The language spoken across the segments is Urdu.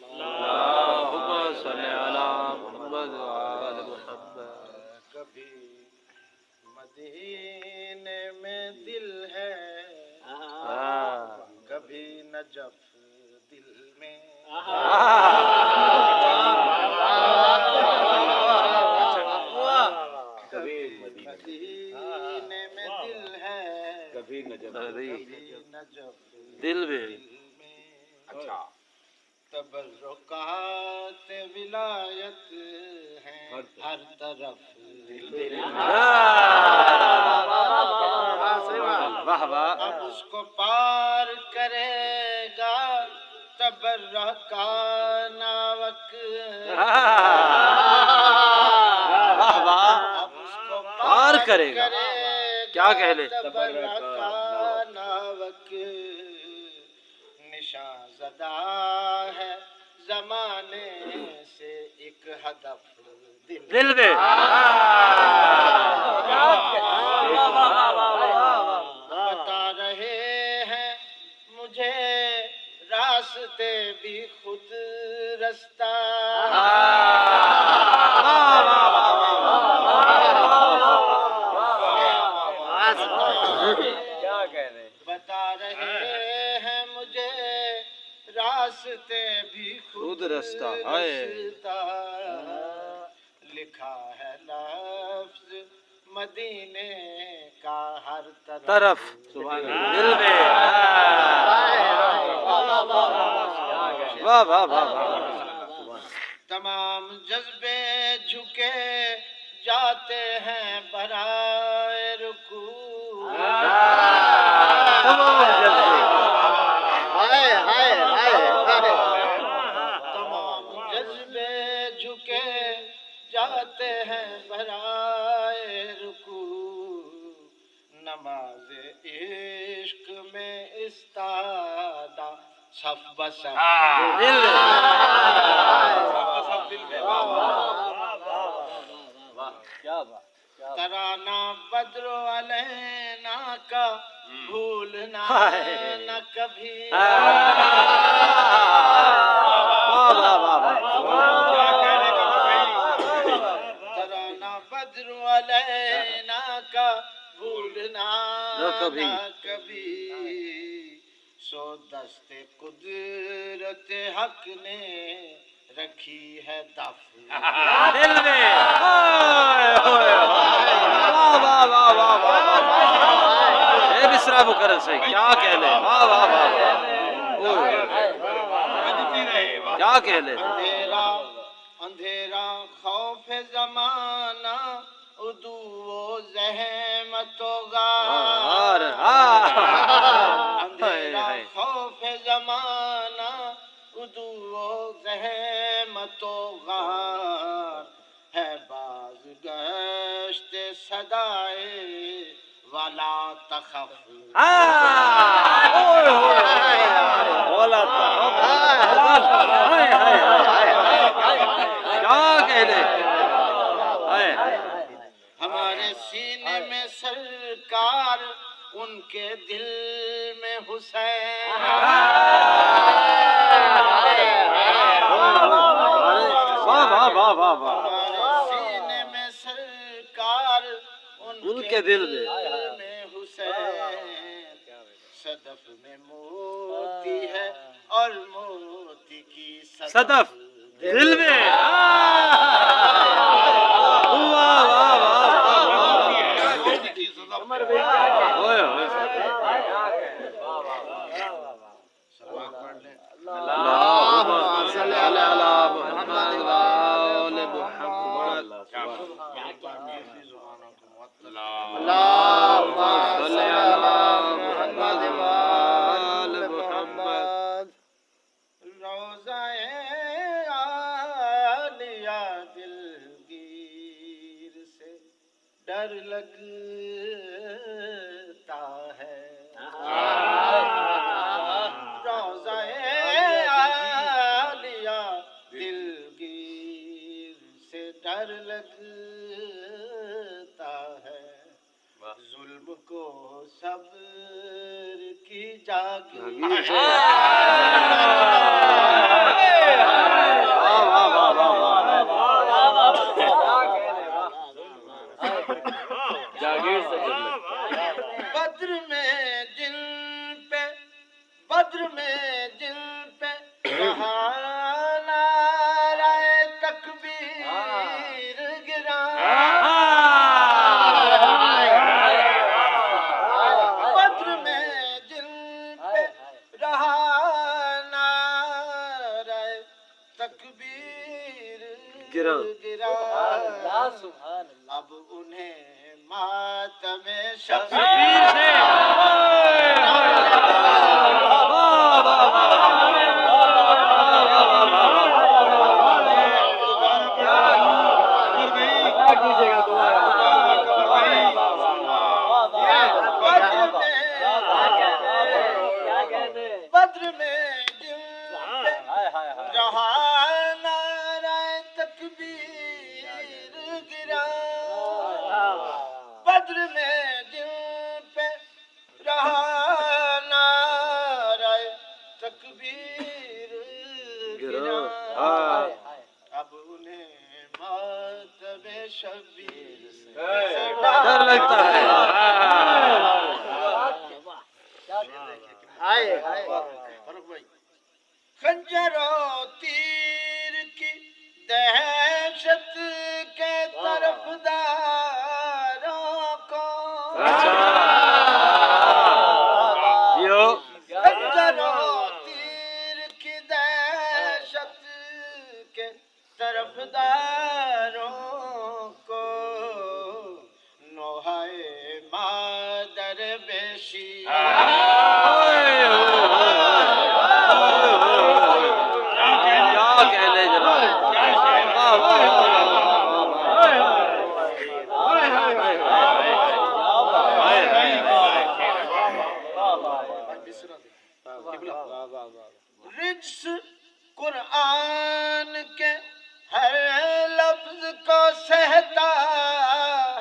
اللہم صلی علی محمد وآل محمد کبھی مدینے میں دل ہے کبھی نجف دل میں مدینے میں دل ہے کبھی نجف نجف دل میں اچھا تبرکات ولایت ہیں ہر طرف دل واہ واہ اب اس کو پار کرے گا تبرکہ ناوک واہ واہ اب اس کو پار کرے گا کیا کہہ لے تبرکہ ناوک نشان زدہ ہے زمانے سے ایک ہدف دل میں بتا رہے ہیں مجھے راستے بھی خود رستہ بتا رہے ہیں مجھے راستے بھی خود رستہ لکھا ہے لفظ مدینے کا ہر طرف دل میں واہ واہ واہ تمام جذبے جھکے جاتے ہیں برائے رکوع تمام جذبے جھکے جاتے ہیں برائے رکوع نماز عشق میں استادہ صف بصف ترانہ بدر علینا کا بھولنا نہ کبھی ترانہ بدر علینا کا بھولنا نہ کبھی سو دست قدرت حق نے رکھی ہے دف دل میں واہ واہ واہ واہ اے بسرا مکرر سے کیا کہہ لے واہ واہ واہ کیا کہہ لے اندھیرا خوف زمانہ ادو و زحمت و غار اندھیرا خوف زمانہ ادو و زحمت و غار ہے باز گشت صدائے ولا تخف ہمارے سینے میں سرکار ان کے دل میں حسین ہمارے سینے میں سرکار ان کے دل میں حسین صدف میں موتی ہے اور موتی کی صدف دل میں ڈر لگتا ہے روضہ عالیہ دلگیر سے ڈر لگتا ہے ظلم کو صبر کی جاگیر بدر میں جن پہ بدر میں جن پہ نعرہ تکبیر گرا بدر میں جن پہ رہا نعرہ تکبیر گرا اب انہیں ماتم شبیر شبیر سے بدر میں جن پہ رہا نعرہ تکبیر گرا بدر میں جن پہ رہا نعرہ تکبیر گرا اب انہیں ماتم شبیر سے ڈر لگتا ہے خنجر و تیر کی دہشت کے طرفداروں کو خنجر و تیر کی دہشت کے طرفداروں کو نوحۂ مادر بیشی رجس قرآن کے ہر لفظ کو سہتا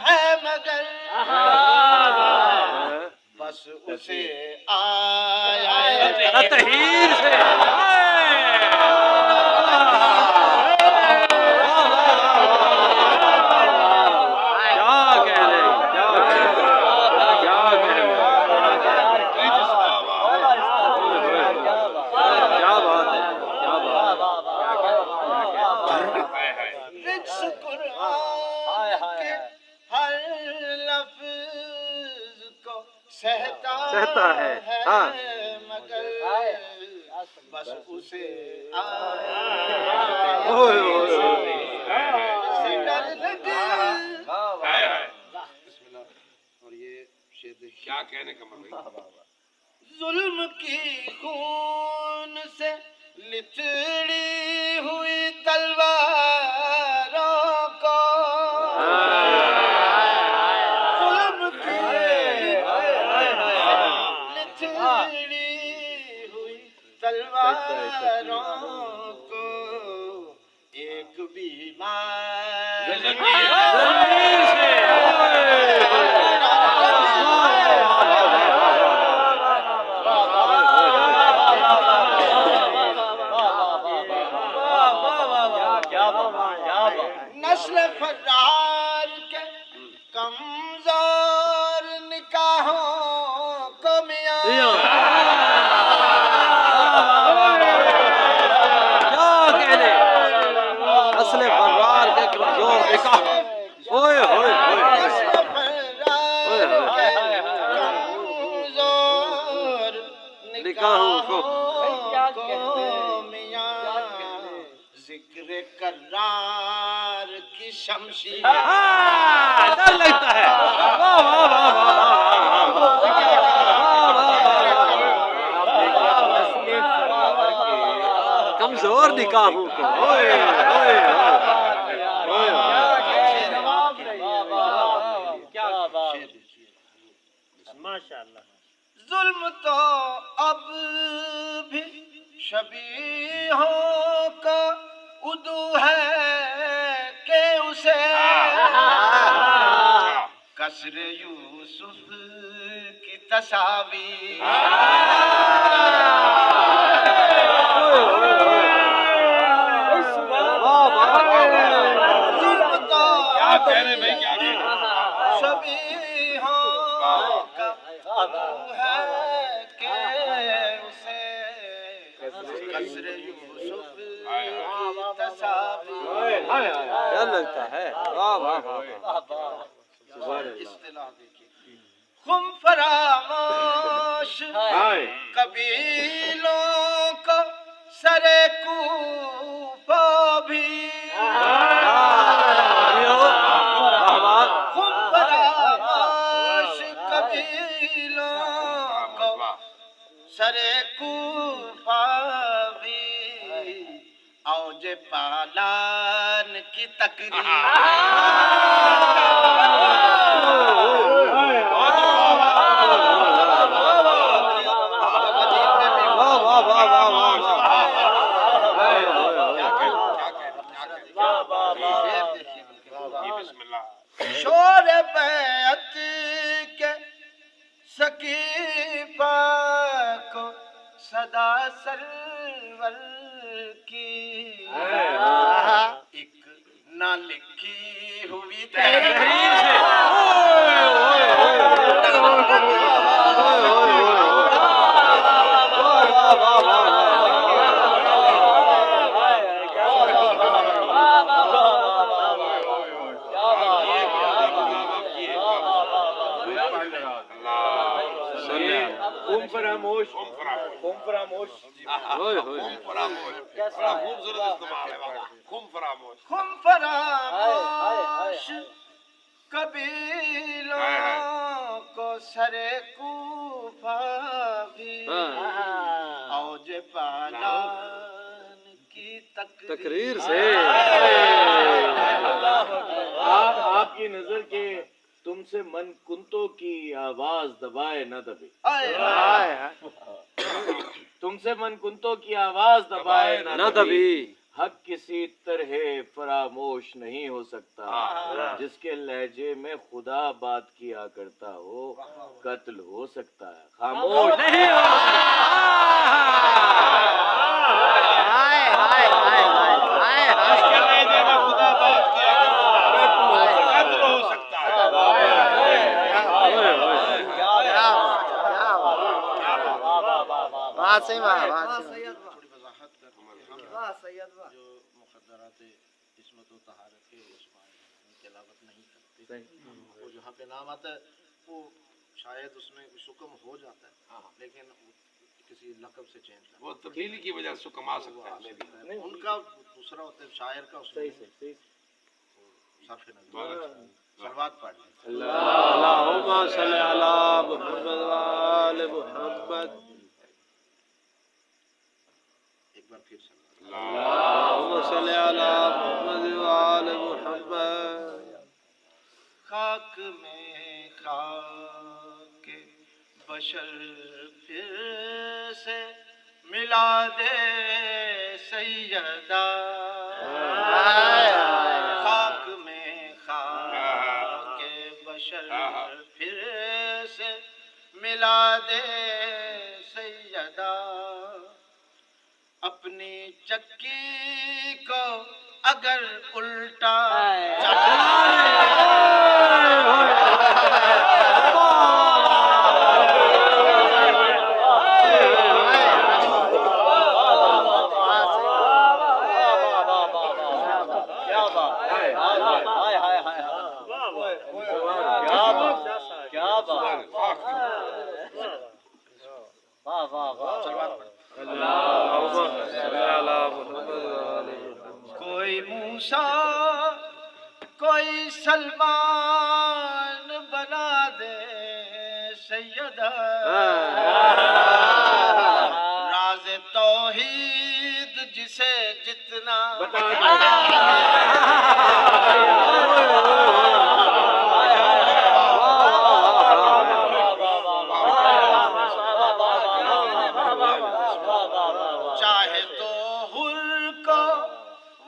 ہے مگر بس اسے آیا تطہیر سے سہتا ہے مگر بس اسے ڈر لگے اور یہ شعر کیا کہنے کا من ظلم کی خون سے لتڑی ہوئی تلواروں کو تلواروں کو ایک بیمار نسل فرار کے کمزور نکاحوں کو میاں ذکر کرار کی شمشیر ڈر لگتا ہے کمزور نکاحوں کو ظلم تو اب بھی شبیہوں کا ادو ہے کہ اسے قصر یوسف کی تصاویر ظلم تو شبیہوں کا تو ہے کہ اسے قصر یوسف کی تصاویر. کیا لگتا ہے؟ واہ واہ واہ. اصطلاح دیکھیے. خم فراموش قبیلوں کو سر کوفہ بھی. خم فراموش قبیلوں کو سر کوفہ بھی. اوج پالان کی شور بیعت کے سقیفہ کو صدا سرور کی ایک نہ لکھی ہوئی تحریر سے. خم فراموش قبیلوں کو سر کوفہ بھی. اوج پالان کی تقریر سے. آپ کی نظر کے تم سے من کنتوں کی آواز دبائے نہ دبے. تم سے من کنتوں کی آواز دبائے نہ دبی. حق کسی طرح فراموش نہیں ہو سکتا. جس کے لہجے میں خدا بات کیا کرتا ہو قتل ہو سکتا ہے، خاموش نہیں ہو جو مخدرات عصمت و طہارت کے تلاوت نہیں کرتے، وہ جہاں پہ نام آتا ہے وہ شاید اس میں حکم ہو جاتا ہے لیکن کسی لقب سے چینج کرتا ہے. وہ تبدیلی کی وجہ سے حکم آ سکتا ہے. ان کا دوسرا ہوتا ہے شاعر کا اس میں صرف نظر سلوات پڑھ لیں. اللہم صلی علی محمد و آل محمد. ایک بار پھر اللہم صلی علی محمد و آل محمد. خاک میں خاک بشر پھر سے ملا دے سیدہ. خاک میں خاک بشر پھر سے ملا دے سیدہ. اپنی چکی کو اگر الٹا کوئی موسیٰ کوئی سلمان بنا دے سیدہ. راز توحید جسے جتنا چاہے تو حر کو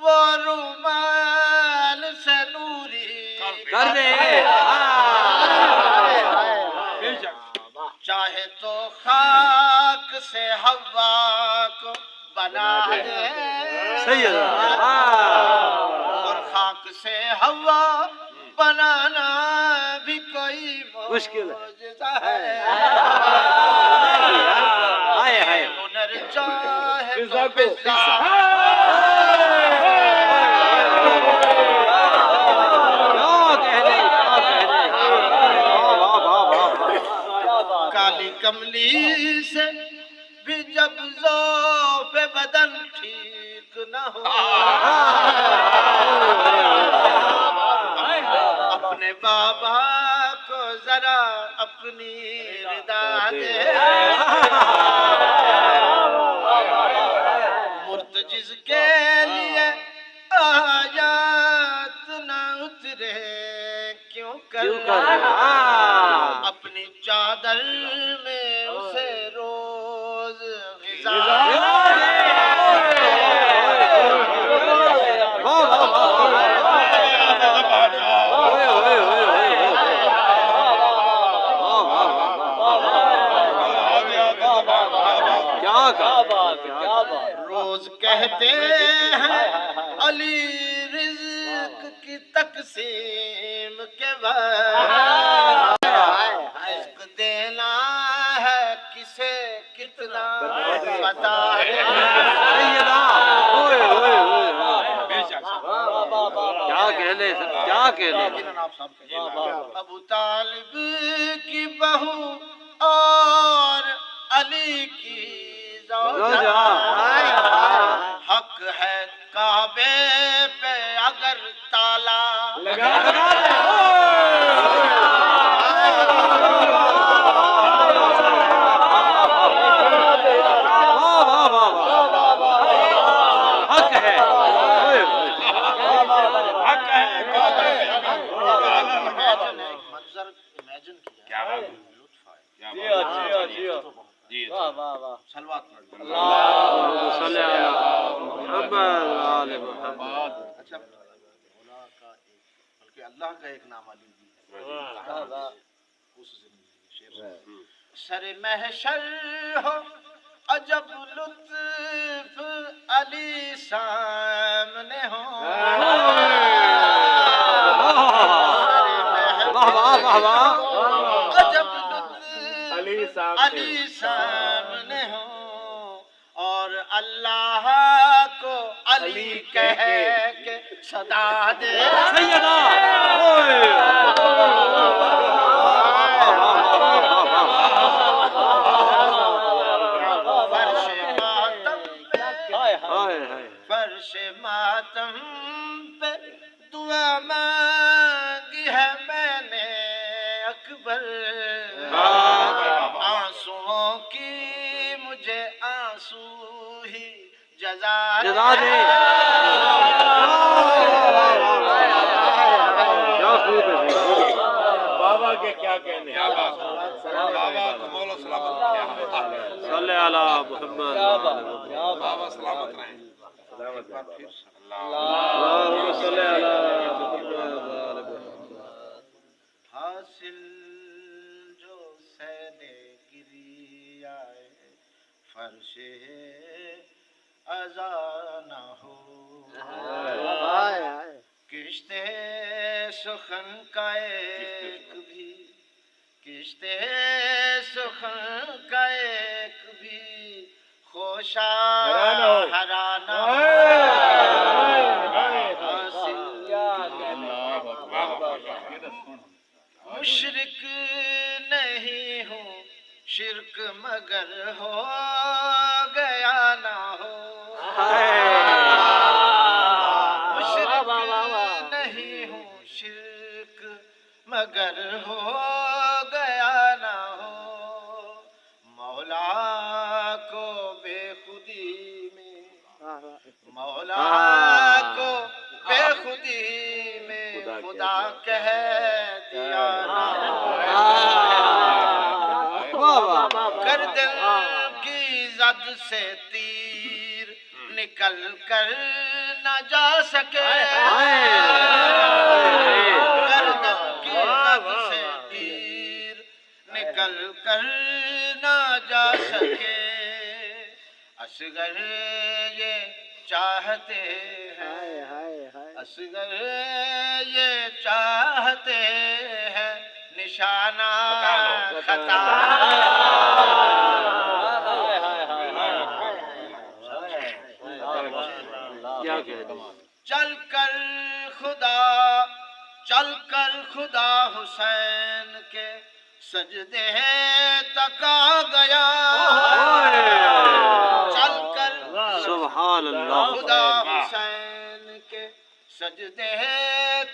وہ رومال سے نوری کر دے. چاہے تو خاک سے ہوا کو بنا دے سیدہ. اور خاک سے ہوا بنانا بھی کوئی مشکل ہے معجزہ ہے ہائے ہائے ہنر چاہے فضا تو کو فضا کالی کملی سے بھی جب ذوق بدن ٹھیک نہ ہو اپنے بابا کو ذرا اپنی ردا دے مرتجز کے لیے آیات نہ اترے کیوں کر اپنی چادر میں اسے روز غذا روز کہتے ہیں علی رزق کی تقسیم کے بعد رزق دینا ہے کسے کتنا بتا دے کیا کہنے کیا کہنے ابو طالب کی بہو اور علی کی زوجہ حق ہے کعبے پہ اگر تالا حق ہے منظر امیجن کیا کیا بات لطف آیا جی سلوات پڑھ اللہم صلی علی محمد وآل محمد اچھا مولا کا ایک بلکہ اللہ کا ایک نام علی بھی ہے اس زندگی شعر سے سر محشر ہو عجب لطف علی سامنے ہو عجب لطف علی سامنے ہو اور اللہ کو علی کہہ کے صدا دے سیدہ فرش ماتم پہ ہائے ہائے فرش ماتم پہ دعا مانگی ہے میں نے اکبر آنسوؤں کی مجھے آنسو ہی جزا جزا دے کیا خوب ہے بابا کے کیا کہنے ہیں بابا کو مولا سلامت رکھے صلی علی محمد بابا سلامت رہیں اللہم صلی علی محمد وآل محمد حاصل جو سینے گری آئے فرش ازا نہ ہو کشتے سخن کا ایک بھی کشتے سخن کا ایک بھی خوشا ہرانا مشرک نہیں ہوں شرک مگر ہو گیا نہ ہو مشرک نہیں ہوں شرک مگر ہو گیا نہ ہو مولا کو بے خودی میں مولا کو بے خودی میں خدا کہہ دیا کر دل کی زد سے تیر نکل کر نہ جا سکے کر دل کی زد سے تیر نکل کر نہ جا سکے اصغر یہ چاہتے ہیں اصغر یہ چاہتے ہیں نشانہ خطا کیا کہہ دیں چل کر خدا حسین کے سجدے تک آ گیا چل کر سبحان اللہ خدا حسین کے سجدے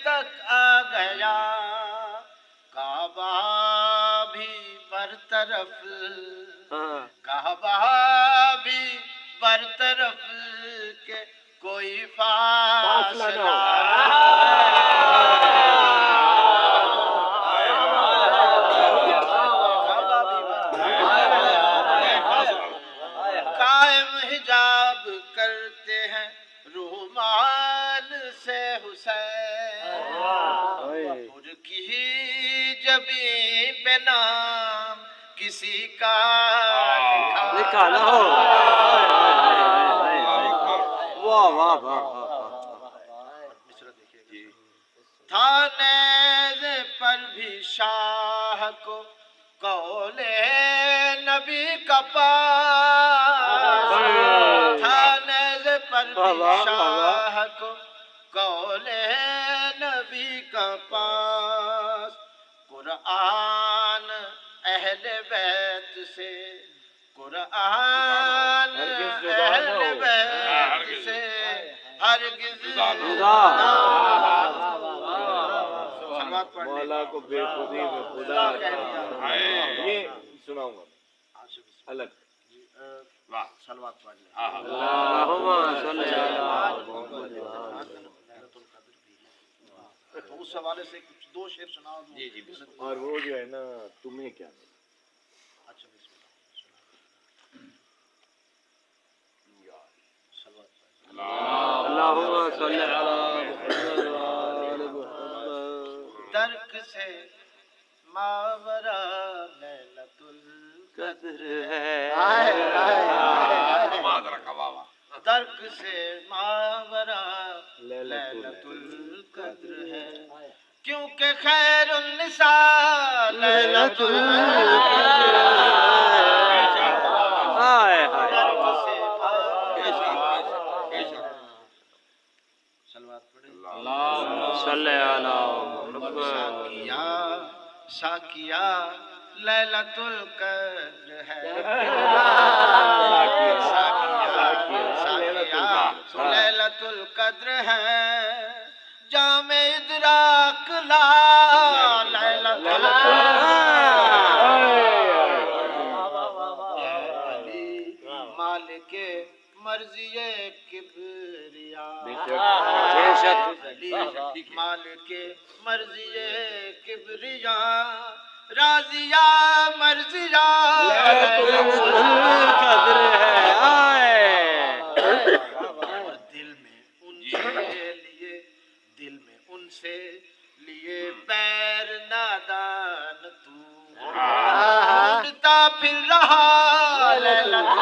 تک آ گیا کعبہ بھی برطرف ہاں کعبہ بھی برطرف کے کوئی فاصلہ قائم حجاب کرتے ہیں رومال سے حسین اور کی جبین پہ نام کسی کا لکھا نہ ہو واہ واہ واہ تھا نیز پر بھی شاہ کو قول نبی کا پاس تھا نیز پر بھی شاہ کو قول نبی کا پاس قرآن اہل بیت سے قرآن اہل بیت سے ہرگز مولا کو بے خودی میں خدا یہ سناؤں گا الگ سلوات پڑھ لیں اللہم صلی علی تو اس حوالے سے کچھ دو شعر سناؤ اور وہ جو ہے نا تمہیں کیا اچھا بسم اللہ سلوات پڑھ لیں اللہم صلی علی محمد درک سے ماورا لیلۃ القدر ہے درک سے ماورا لیلۃ القدر ہے کیونکہ خیر النساء لیلۃ القدر ہائے درک ہائے سے سلوات پڑھیں صلی علی محمد ساکیہ لیلۃ القدر ہے ساکیہ لیلۃ القدر ہے جام ادراک لا لیلۃ علی مالک مرضی کبریا بے شک علی مالک مرضی کبریا راضیہ مرضیہ قدر ہے آئے اور دل میں ان سے لیے دل میں ان سے لیے پیر نادان تو ڈھونڈتا پھر رہا لیلۃ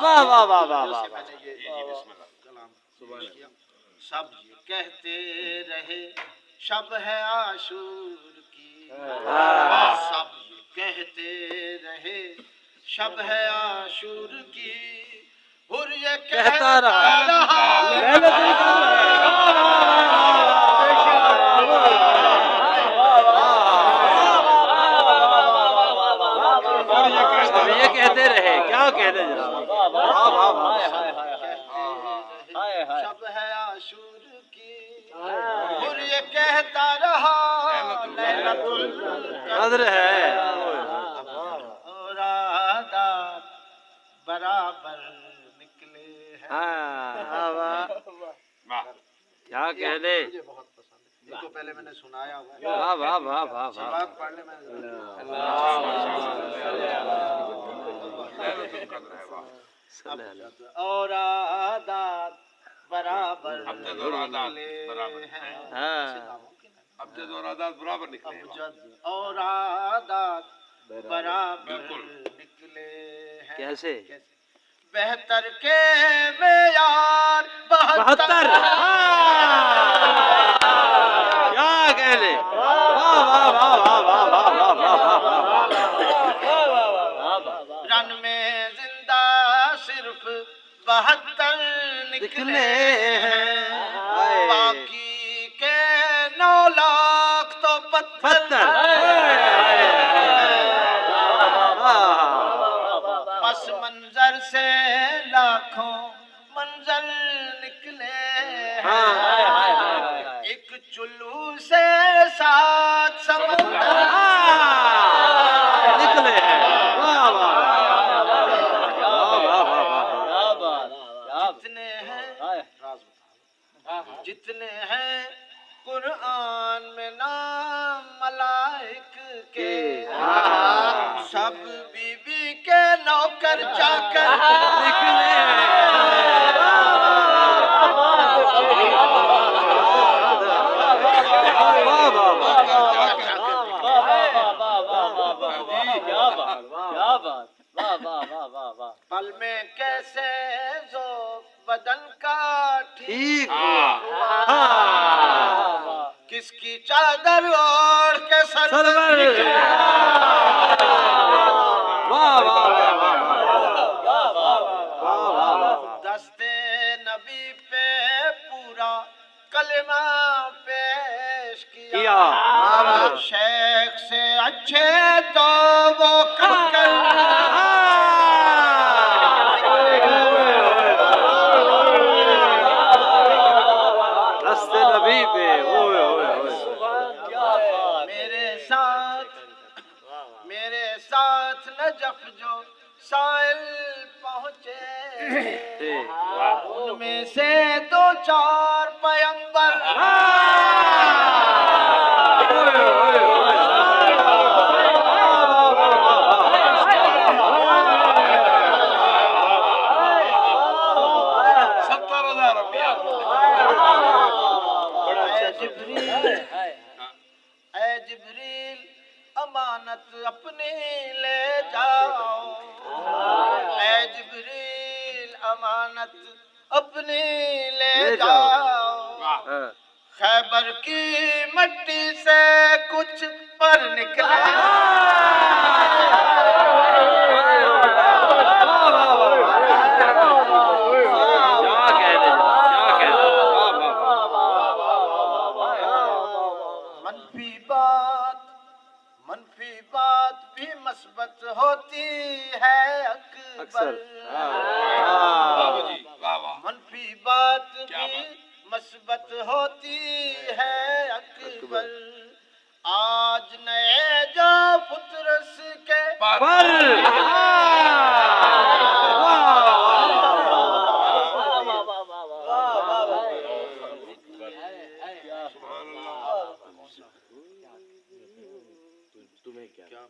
واہ واہ واہ واہ واہ میں نے یہ کلام کیا سب یہ کہتے رہے شب ہے عاشور کی سب یہ کہتے رہے شب ہے عاشور کی اور یہ کہتا رہا اب یہ کہتے رہے کیا کہتے جناب واہ واہ واہ شب ہے عاشور کی اور یہ کہتا رہا لیلۃ القدر قدر ہے اور آداب برابر نکلے ہیں کیا کہہ دے مجھے بہت پسند ہے اس کو پہلے میں نے سنایا ہوا ہے واہ واہ واہ واہ واہ بات پڑھنے میں اور آداب برابر نکلے ہیں ابجد اور عادات برابر نکلے ابجد اور عادات برابر نکلے ہیں کیسے بہتر کے معیار 72 کیا کہنے واہ واہ واہ واہ واہ واہ واہ واہ رن میں زندہ صرف 72 نکلے ہیں باقی کے 9 لاکھ تو پتھر پس منظر سے لاکھوں منظر نکلے ہیں ایک چلو سے 7 سمندر نکلے ہیں واہ واہ جتنے ہیں جتنے ہیں قرآن میں نام ملائک کے سب بی بی کے نوکر چاکر نکلے واہ واہ پل میں کیسے ذوق بدن کا ٹھیک کس کی چادر اوڑھ کے سرور نکلے واہ واہ دستے نبی پہ پورا کلمہ پیش کیا شیخ سے اچھے تو وہ کر رستے نبی پہ اوئے اوئے اوئے میرے ساتھ نجف جو سائل پہنچے ان میں سے 2-4 پیغمبر اے جبریل امانت اپنی لے جاؤ اے جبریل امانت اپنی لے جاؤ خیبر کی مٹی سے کچھ پر نکلے منفی بات بھی مثبت ہوتی ہے اکبر منفی بات بھی مثبت ہوتی ہے اکبر آج نئے جو فطرس کے پر تمہیں کیا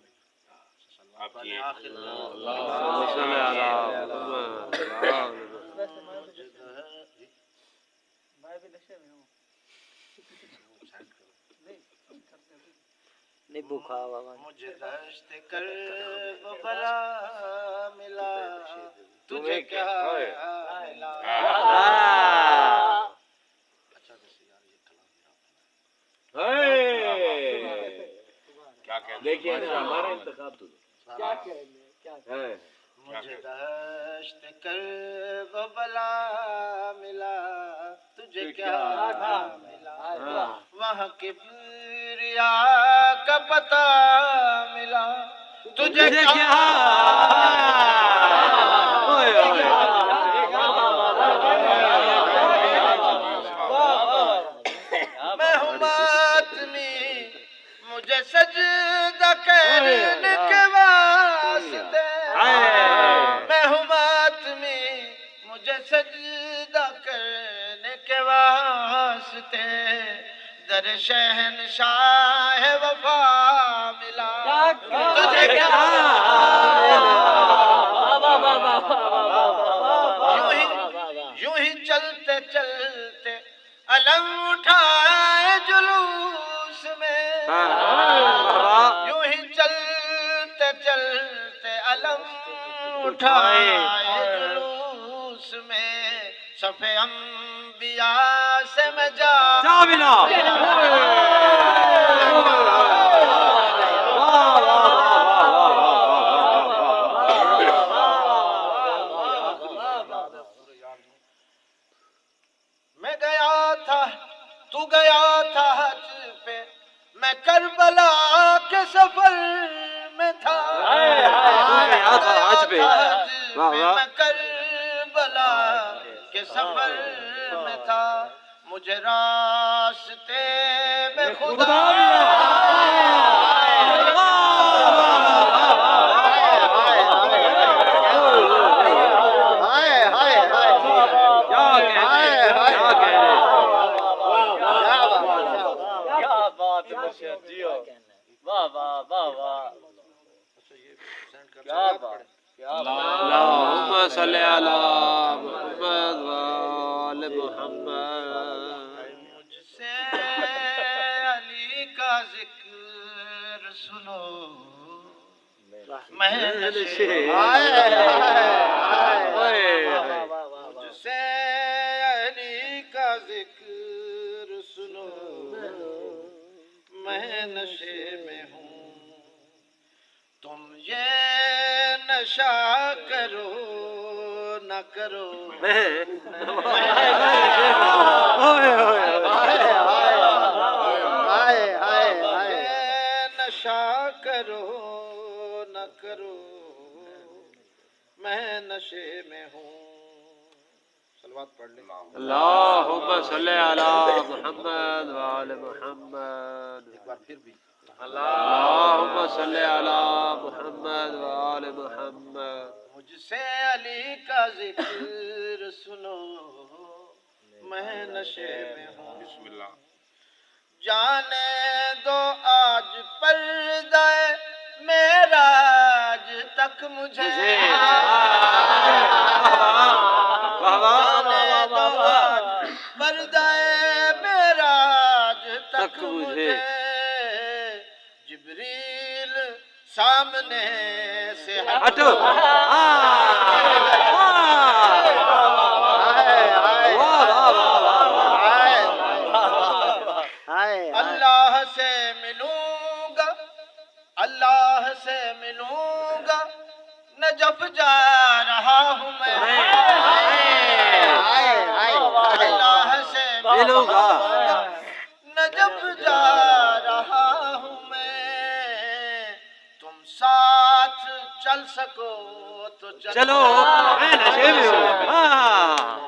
مجھے دشت کربلا ملا تجھے کیا ملا دیکھیے ہمارا انتخاب تو مجھے دشت کربلا ملا تجھے کیا ملا وہاں کبریا کا پتہ ملا تجھے کیا میں ہوں ماتمی مجھے سجدہ کرنے کے واسطے میں ہوں ماتمی مجھے سجدہ کرنے کے واسطے در شہنشاہ وفا ملا تجھے کیا یوں ہی چلتے چلتے علم اٹھائے جلوس میں یوں ہی چلتے چلتے علم اٹھائے جلوس اس میں صفِ انبیاء سے میں جا بنا میں گیا تھا تو گیا تھا حج پہ میں کربلا کے سفر میں تھا گیا تھا حج پہ میں کربلا کے سفر میں تھا مجھے راستے میں خدا اللہم صلی علی محمد وآل محمد مجھ سے علی کا ذکر سنو میں نشے مجھ سے علی کا ذکر سنو میں نشے میں ہوں تم یہ نشہ کرو نہ کرو نشہ کرو نہ کرو میں نشے میں ہوں صلوات پڑھ لیں اللہم صلی علی محمد وآل محمد ایک بار پھر بھی اللہم صلی علی محمد وآل محمد مجھ سے علی کا ذکر سنو میں نشے میں ہوں بسم اللہ جانے دو آج پردہ معراج تک مجھے جانے دو آج پردہ معراج تک مجھے جبریل سامنے سے ہٹو اللہ سے ملوں گا اللہ سے ملوں گا نجف جا رہا ہوں میں اللہ سے ملوں گا نجف جا رہا ہوں میں تم ساتھ چل سکو تو چلو میں نشے میں ہوں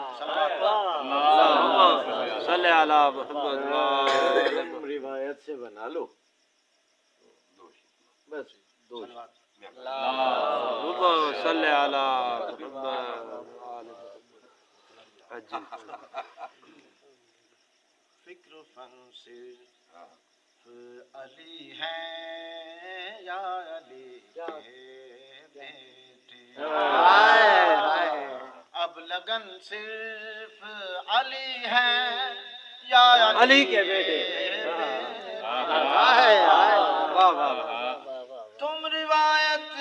اللہم صلی علی محمد وآل محمد روایت سے بنا لو بس دو اللہم صلی علی محمد وآل محمد فکر فن صرف علی ہے یا علی کے بیٹے اب لگن صرف علی ہے یا علی کے بیٹے تم روایت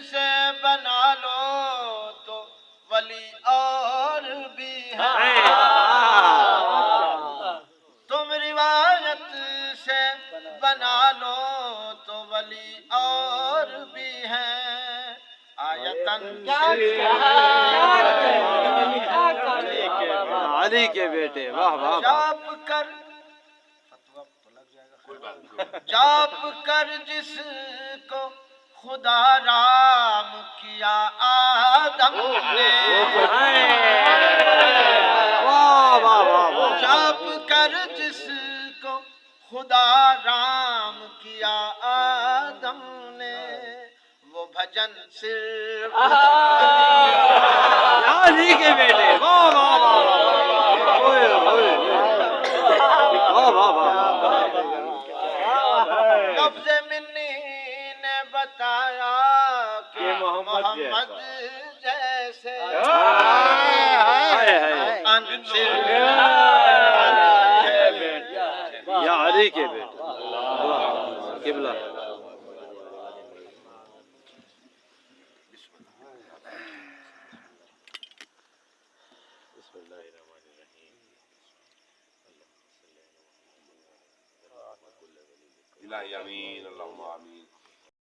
سے بنا لو تو ولی اور بھی ہے تم روایت سے بنا لو تو ولی اور بھی ہیں آیتن علی کے بیٹے واہ واہ جاپ کر جاپ کر جس کو خدا رام کیا آدم نے جاپ کر جس کو خدا رام کیا آدم نے وہ بھجن صرف علی کے بیٹے واہ واہ واہ واہ لفظ منی نے بتایا کہ محمد جیسے یا علی کے بیٹے قبلہ الہی امین اللہم آمین